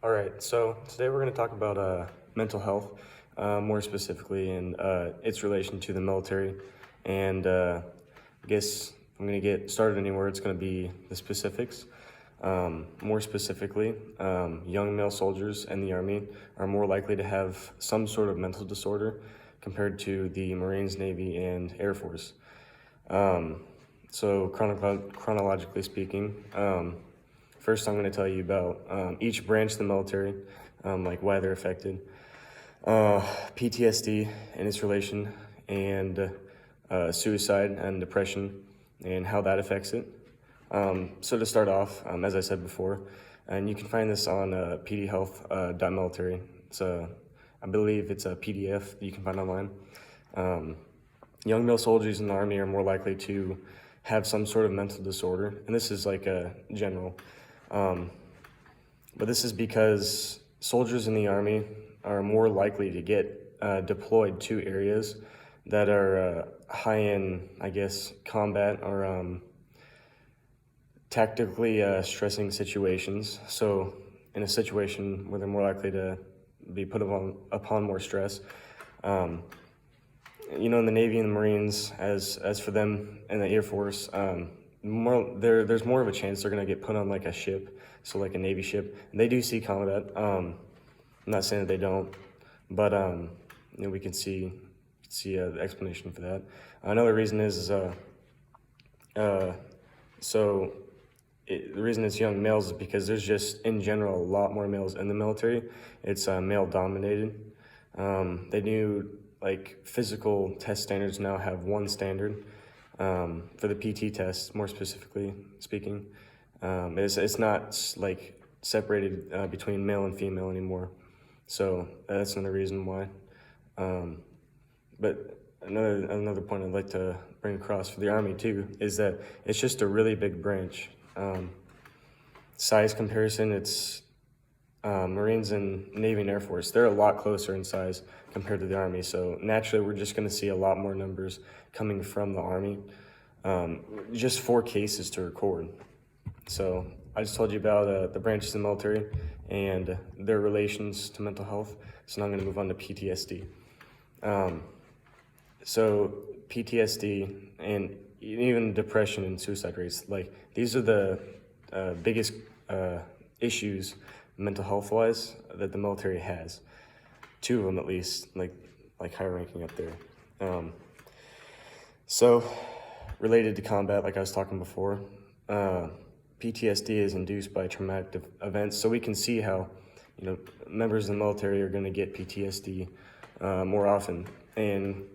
All right, so today we're going to talk about mental health, more specifically, and its relation to the military. And I guess if I'm going to get started anywhere, it's going to be the specifics. More specifically, young male soldiers in the Army are more likely to have some sort of mental disorder compared to the Marines, Navy, and Air Force. So chronologically speaking, first I'm going to tell you about each branch of the military, like why they're affected, PTSD and its relation, and suicide and depression and how that affects it. So to start off, as I said before, and you can find this on pdhealth.military. I believe it's a PDF that you can find online. Young male soldiers in the Army are more likely to have some sort of mental disorder, and this is like a general. But this is because soldiers in the Army are more likely to get deployed to areas that are high in, I guess, combat or tactically stressing situations. So in a situation where they're more likely to be put upon more stress, in the Navy and the Marines, as for them in the Air Force, there's more of a chance they're gonna get put on like a ship, so like a Navy ship. And they do see combat. I'm not saying that they don't, but we can see the explanation for that. Another reason is the reason it's young males is because there's just in general a lot more males in the military. It's male dominated. They do like physical test standards now have one standard for the PT test, more specifically speaking. It's not like separated between male and female anymore. So that's another reason why. But another point I'd like to bring across for the Army too is that it's just a really big branch. Size comparison, it's Marines and Navy and Air Force, they're a lot closer in size compared to the Army. So naturally, we're just going to see a lot more numbers coming from the Army. Just 4 cases to record. So I just told you about the branches of the military and their relations to mental health. So now I'm going to move on to PTSD. So PTSD and even depression and suicide rates, like these are the biggest issues mental health wise that the military has. 2 of them at least, like high ranking up there. So related to combat, like I was talking before, PTSD is induced by traumatic events. So we can see how members of the military are going to get PTSD more often. And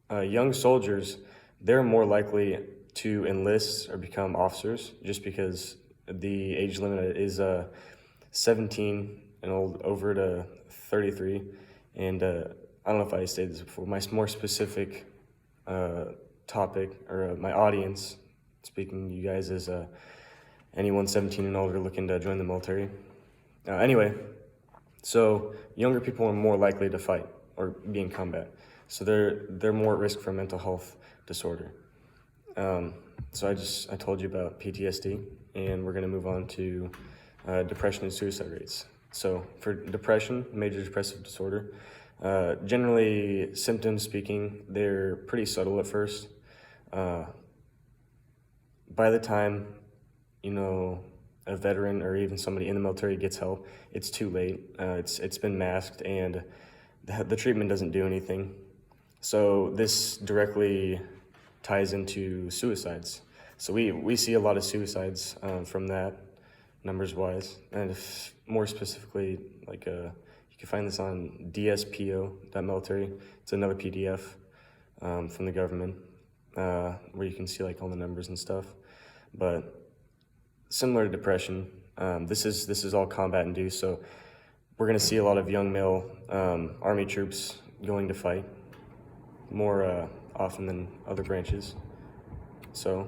young soldiers, they're more likely to enlist or become officers just because the age limit is 17 and over to 33. And I don't know if I stated this before, my more specific topic or my audience, speaking to you guys, is anyone 17 and older looking to join the military. Anyway, so younger people are more likely to fight or be in combat. So they're more at risk for mental health disorder. So I told you about PTSD, and we're gonna move on to depression and suicide rates. So for depression, major depressive disorder, generally symptoms speaking, they're pretty subtle at first. By the time, a veteran or even somebody in the military gets help, it's too late. It's been masked, and the treatment doesn't do anything. So this directly ties into suicides. So we see a lot of suicides from that, numbers-wise. And if more specifically, you can find this on dspo.military. It's another PDF from the government where you can see all the numbers and stuff. But similar to depression, this is all combat-induced. So we're going to see a lot of young male Army troops going to fight more often than other branches. So,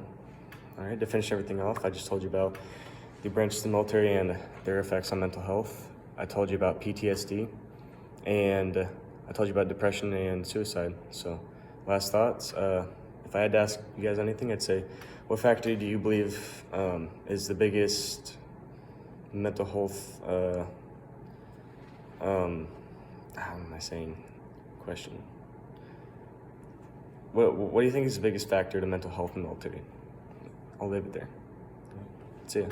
all right, to finish everything off, I just told you about the branches of the military and their effects on mental health. I told you about PTSD, and I told you about depression and suicide. So, last thoughts. If I had to ask you guys anything, I'd say, what factor do you believe is the biggest mental health. How am I saying? Question. What do you think is the biggest factor to mental health in the military? I'll leave it there. See ya.